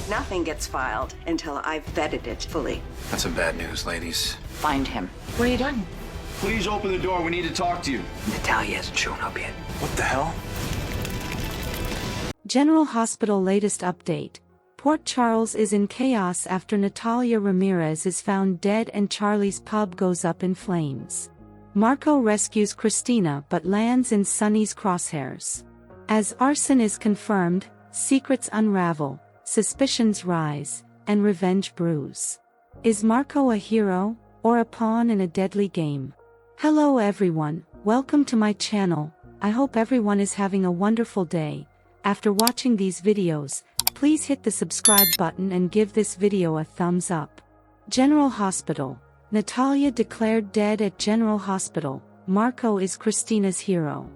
Nothing gets filed until I've vetted it fully. That's some bad news, ladies. Find him. What are you doing? Please open the door. We need to talk to you. Natalia hasn't shown up yet. What the hell? General Hospital latest update. Port Charles is in chaos after Natalia Ramirez is found dead and Charlie's pub goes up in flames. Marco rescues Christina but lands in Sonny's crosshairs. As arson is confirmed, secrets unravel, suspicions rise, and revenge brews. Is Marco a hero, or a pawn in a deadly game? Hello everyone, welcome to my channel. I hope everyone is having a wonderful day. After watching these videos, please hit the subscribe button and give this video a thumbs up. General Hospital. Natalia declared dead at General Hospital. Marco is Christina's hero.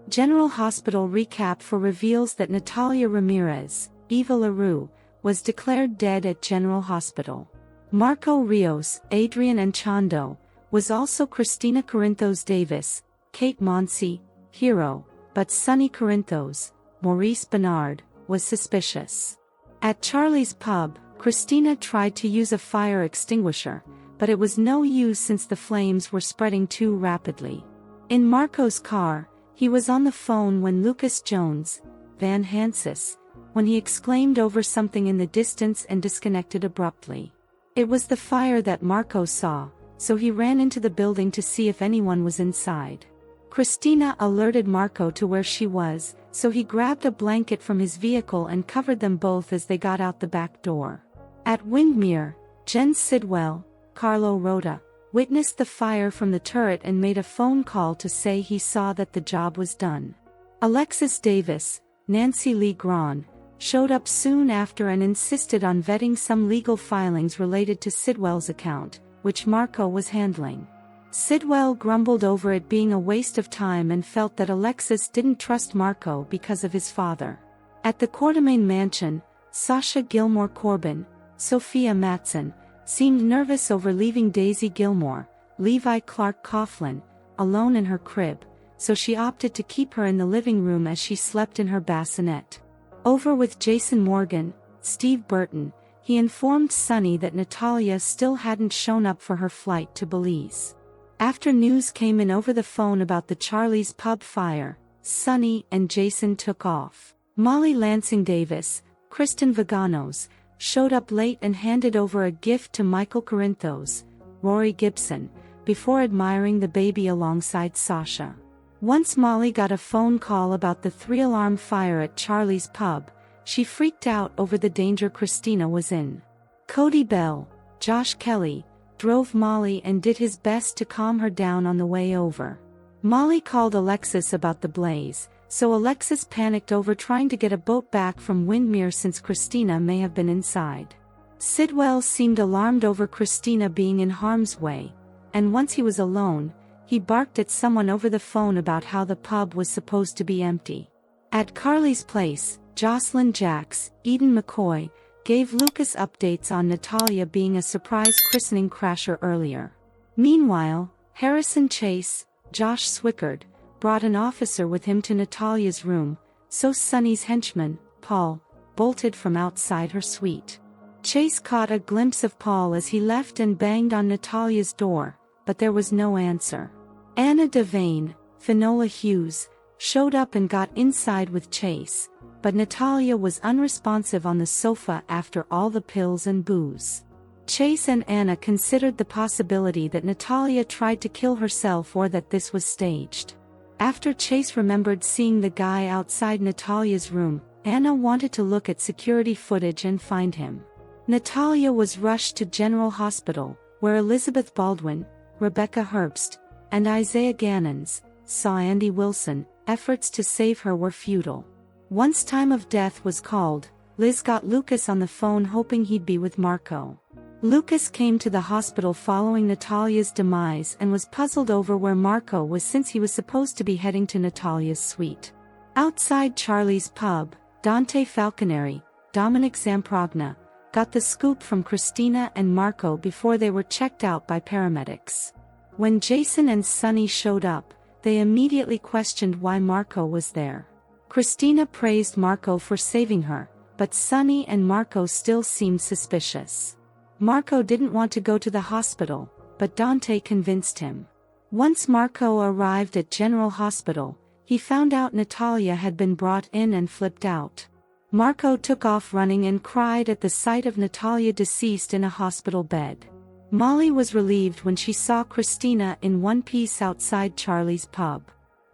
General Hospital recap for reveals that Natalia Ramirez, Eva LaRue, was declared dead at General Hospital. Marco Rios, Adrian Anchondo, was also Christina Corinthos Davis, Kate Monsey, hero, but Sonny Corinthos, Maurice Bernard, was suspicious. At Charlie's pub, Christina tried to use a fire extinguisher, but it was no use since the flames were spreading too rapidly. In Marco's car, he was on the phone when Lucas Jones, Van Hansis, when he exclaimed over something in the distance and disconnected abruptly. It was the fire that Marco saw, so he ran into the building to see if anyone was inside. Christina alerted Marco to where she was, so he grabbed a blanket from his vehicle and covered them both as they got out the back door. At Windmere, Jen Sidwell, Carlo Rota, witnessed the fire from the turret and made a phone call to say he saw that the job was done. Alexis Davis, Nancy Lee Grahn, showed up soon after and insisted on vetting some legal filings related to Sidwell's account, which Marco was handling. Sidwell grumbled over it being a waste of time and felt that Alexis didn't trust Marco because of his father. At the Quartermain mansion, Sasha Gilmore Corbin, Sophia Matson, seemed nervous over leaving Daisy Gilmore, Levi Clark Coughlin, alone in her crib, so she opted to keep her in the living room as she slept in her bassinet. Over with Jason Morgan, Steve Burton, he informed Sonny that Natalia still hadn't shown up for her flight to Belize. After news came in over the phone about the Charlie's pub fire, Sonny and Jason took off. Molly Lansing Davis, Kristen Vaganos, showed up late and handed over a gift to Michael Corinthos, Rory Gibson, before admiring the baby alongside Sasha. Once Molly got a phone call about the 3-alarm fire at Charlie's pub, she freaked out over the danger Christina was in. Cody Bell, Josh Kelly, drove Molly and did his best to calm her down on the way over. Molly called Alexis about the blaze, so Alexis panicked over trying to get a boat back from Windmere since Christina may have been inside. Sidwell seemed alarmed over Christina being in harm's way, and once he was alone, he barked at someone over the phone about how the pub was supposed to be empty. At Carly's place, Jocelyn Jacks, Eden McCoy, gave Lucas updates on Natalia being a surprise christening crasher earlier. Meanwhile, Harrison Chase, Josh Swickard, brought an officer with him to Natalia's room, so Sonny's henchman, Paul, bolted from outside her suite. Chase caught a glimpse of Paul as he left and banged on Natalia's door, but there was no answer. Anna Devane, Finola Hughes, showed up and got inside with Chase, but Natalia was unresponsive on the sofa after all the pills and booze. Chase and Anna considered the possibility that Natalia tried to kill herself or that this was staged. After Chase remembered seeing the guy outside Natalia's room, Anna wanted to look at security footage and find him. Natalia was rushed to General Hospital, where Elizabeth Baldwin, Rebecca Herbst, and Isaiah Gannons saw Andy Wilson. Efforts to save her were futile. Once time of death was called, Liz got Lucas on the phone hoping he'd be with Marco. Lucas came to the hospital following Natalia's demise and was puzzled over where Marco was since he was supposed to be heading to Natalia's suite. Outside Charlie's pub, Dante Falconeri, Dominic Zamprogna, got the scoop from Christina and Marco before they were checked out by paramedics. When Jason and Sonny showed up, they immediately questioned why Marco was there. Christina praised Marco for saving her, but Sonny and Marco still seemed suspicious. Marco didn't want to go to the hospital, but Dante convinced him. Once Marco arrived at General Hospital, he found out Natalia had been brought in and flipped out. Marco took off running and cried at the sight of Natalia deceased in a hospital bed. Molly was relieved when she saw Christina in one piece outside Charlie's pub.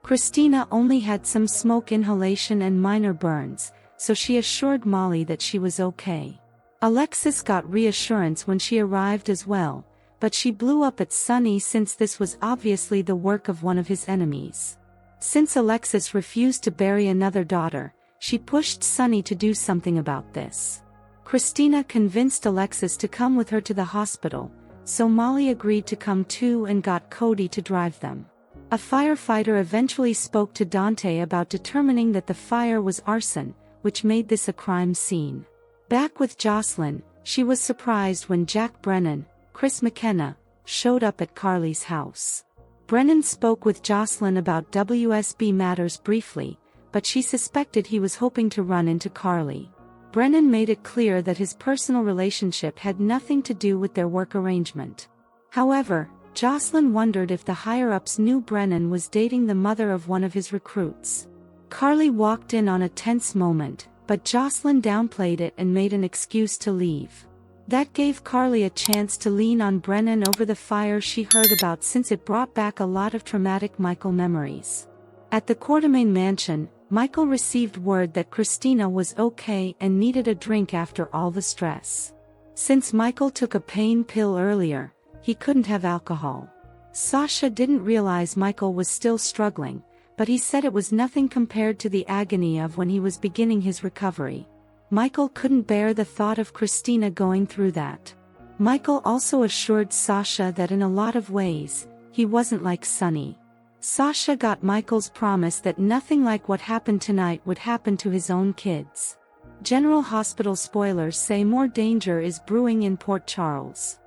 Christina only had some smoke inhalation and minor burns, so she assured Molly that she was okay. Alexis got reassurance when she arrived as well, but she blew up at Sonny since this was obviously the work of one of his enemies. Since Alexis refused to bury another daughter, she pushed Sonny to do something about this. Christina convinced Alexis to come with her to the hospital, so Molly agreed to come too and got Cody to drive them. A firefighter eventually spoke to Dante about determining that the fire was arson, which made this a crime scene. Back with Jocelyn, she was surprised when Jack Brennan, Chris McKenna, showed up at Carly's house. Brennan spoke with Jocelyn about WSB matters briefly, but she suspected he was hoping to run into Carly. Brennan made it clear that his personal relationship had nothing to do with their work arrangement. However, Jocelyn wondered if the higher-ups knew Brennan was dating the mother of one of his recruits. Carly walked in on a tense moment, but Jocelyn downplayed it and made an excuse to leave. That gave Carly a chance to lean on Brennan over the fire she heard about since it brought back a lot of traumatic Michael memories. At the Quartermain mansion, Michael received word that Christina was okay and needed a drink after all the stress. Since Michael took a pain pill earlier, he couldn't have alcohol. Sasha didn't realize Michael was still struggling, but he said it was nothing compared to the agony of when he was beginning his recovery. Michael couldn't bear the thought of Christina going through that. Michael also assured Sasha that in a lot of ways, he wasn't like Sonny. Sasha got Michael's promise that nothing like what happened tonight would happen to his own kids. General Hospital spoilers say more danger is brewing in Port Charles.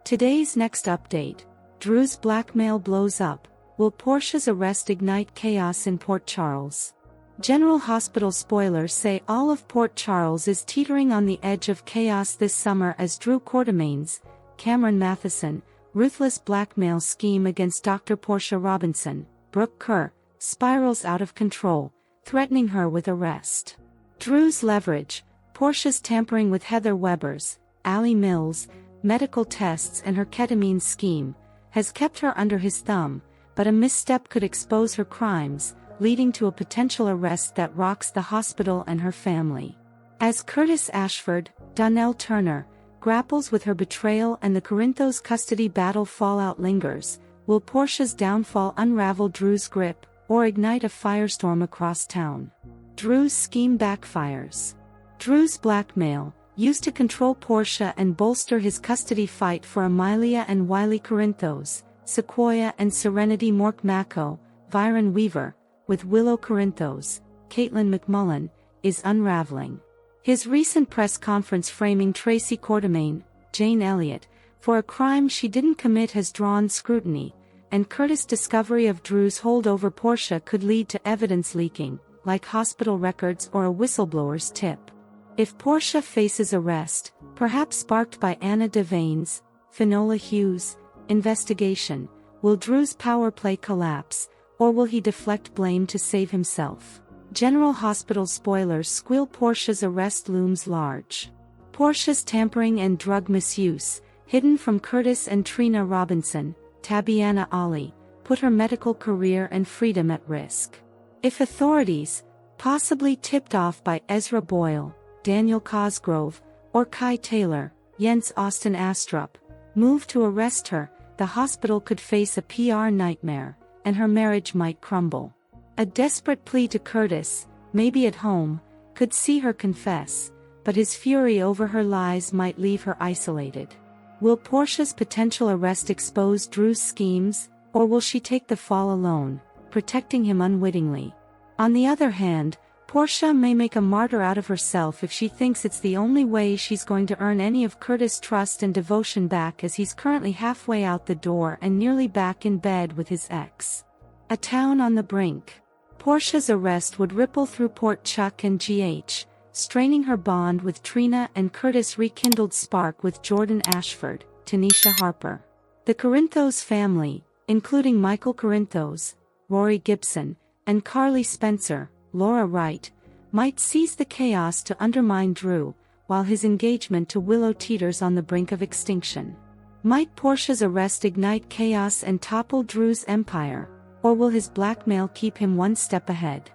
Today's next update: Drew's blackmail blows up. Will Portia's arrest ignite chaos in Port Charles? General Hospital spoilers say all of Port Charles is teetering on the edge of chaos this summer as Drew Quartermain's, Cameron Matheson, ruthless blackmail scheme against Dr. Portia Robinson, Brooke Kerr, spirals out of control, threatening her with arrest. Drew's leverage, Portia's tampering with Heather Weber's, Allie Mills, medical tests and her ketamine scheme, has kept her under his thumb, but a misstep could expose her crimes, leading to a potential arrest that rocks the hospital and her family. As Curtis Ashford, Donnell Turner, grapples with her betrayal and the Corinthos custody battle fallout lingers, will Portia's downfall unravel Drew's grip, or ignite a firestorm across town? Drew's scheme backfires. Drew's blackmail, used to control Portia and bolster his custody fight for Amelia and Wiley Corinthos, Sequoia and Serenity Mork-Mako, Viren Weaver, with Willow Corinthos, Caitlin McMullen, is unraveling. His recent press conference framing Tracy Quartermain, Jane Elliott, for a crime she didn't commit has drawn scrutiny, and Curtis' discovery of Drew's hold over Portia could lead to evidence leaking, like hospital records or a whistleblower's tip. If Portia faces arrest, perhaps sparked by Anna Devane's, Finola Hughes, investigation, will Drew's power play collapse, or will he deflect blame to save himself? General Hospital spoilers squeal Portia's arrest looms large. Portia's tampering and drug misuse, hidden from Curtis and Trina Robinson, Tabiana Ali, put her medical career and freedom at risk. If authorities, possibly tipped off by Ezra Boyle, Daniel Cosgrove, or Kai Taylor, Jens Austin Astrup, move to arrest her, the hospital could face a PR nightmare, and her marriage might crumble. A desperate plea to Curtis, maybe at home, could see her confess, but his fury over her lies might leave her isolated. Will Portia's potential arrest expose Drew's schemes, or will she take the fall alone, protecting him unwittingly? On the other hand, Portia may make a martyr out of herself if she thinks it's the only way she's going to earn any of Curtis' trust and devotion back, as he's currently halfway out the door and nearly back in bed with his ex. A town on the brink. Portia's arrest would ripple through Port Chuck and GH, straining her bond with Trina, and Curtis rekindled spark with Jordan Ashford, Tanisha Harper. The Corinthos family, including Michael Corinthos, Rory Gibson, and Carly Spencer, Laura Wright, might seize the chaos to undermine Drew, while his engagement to Willow teeters on the brink of extinction. Might Portia's arrest ignite chaos and topple Drew's empire, or will his blackmail keep him one step ahead?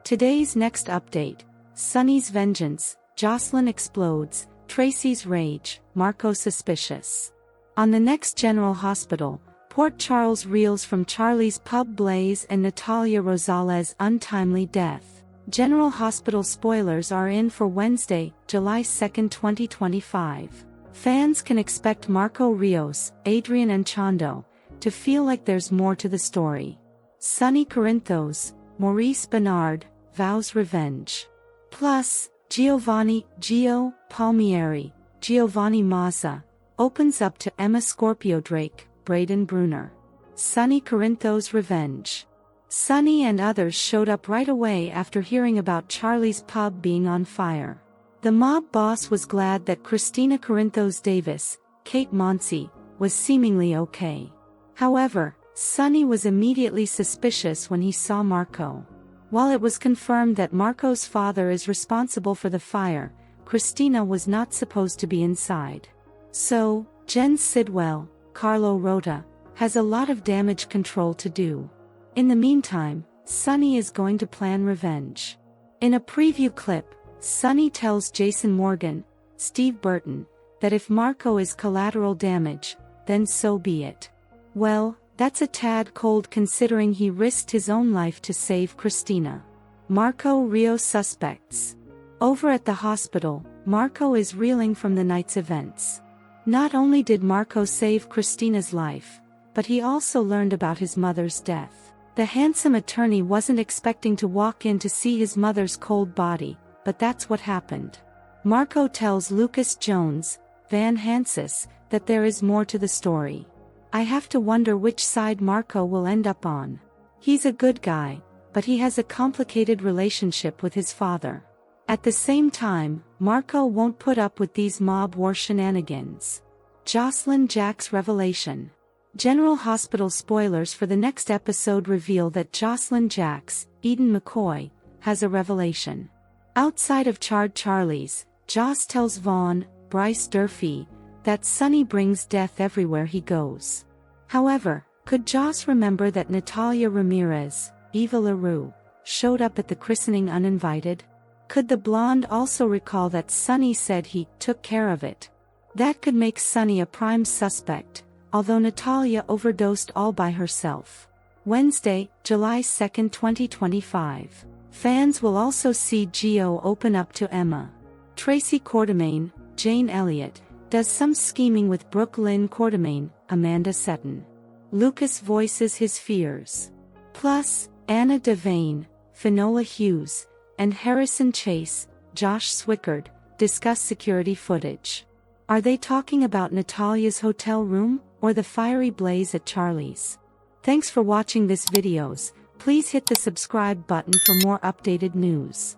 Today's next update: Sonny's vengeance, Jocelyn explodes, Tracy's rage, Marco suspicious. On the next General Hospital, Port Charles reels from Charlie's pub blaze and Natalia Rosales' untimely death. General Hospital spoilers are in for Wednesday, July 2, 2025. Fans can expect Marco Rios, Adrian and Chando to feel like there's more to the story. Sonny Corinthos, Maurice Bernard, vows revenge. Plus, Gio Palmieri, Giovanni Mazza, opens up to Emma Scorpio Drake, Braden Bruner. Sonny Corinthos' revenge. Sonny and others showed up right away after hearing about Charlie's pub being on fire. The mob boss was glad that Christina Corinthos Davis, Kate Monsey, was seemingly okay. However, Sonny was immediately suspicious when he saw Marco. While it was confirmed that Marco's father is responsible for the fire, Christina was not supposed to be inside. So, Jen Sidwell, Carlo Rota, has a lot of damage control to do. In the meantime, Sonny is going to plan revenge. In a preview clip, Sonny tells Jason Morgan, Steve Burton, that if Marco is collateral damage, then so be it. Well, that's a tad cold considering he risked his own life to save Christina. Marco Rios suspects. Over at the hospital, Marco is reeling from the night's events. Not only did Marco save Christina's life, but he also learned about his mother's death. The handsome attorney wasn't expecting to walk in to see his mother's cold body, but that's what happened. Marco tells Lucas Jones, Van Hansis, that there is more to the story. I have to wonder which side Marco will end up on. He's a good guy, but he has a complicated relationship with his father. At the same time, Marco won't put up with these mob war shenanigans. Jocelyn Jack's revelation. General Hospital spoilers for the next episode reveal that Jocelyn Jack's, Eden McCoy, has a revelation. Outside of Charred Charlie's, Joss tells Vaughn, Bryce Durfee, that Sonny brings death everywhere he goes. However, could Joss remember that Natalia Ramirez, Eva LaRue, showed up at the christening uninvited? Could the blonde also recall that Sonny said he took care of it? That could make Sonny a prime suspect, although Natalia overdosed all by herself. Wednesday, July 2, 2025. Fans will also see Gio open up to Emma. Tracy Quartermaine, Jane Elliott, does some scheming with Brooke Lynn Quartermaine, Amanda Seton. Lucas voices his fears. Plus, Anna Devane, Finola Hughes, and Harrison Chase, Josh Swickard, discuss security footage. Are they talking about Natalia's hotel room, or the fiery blaze at Charlie's? Thanks for watching this videos. Please hit the subscribe button for more updated news.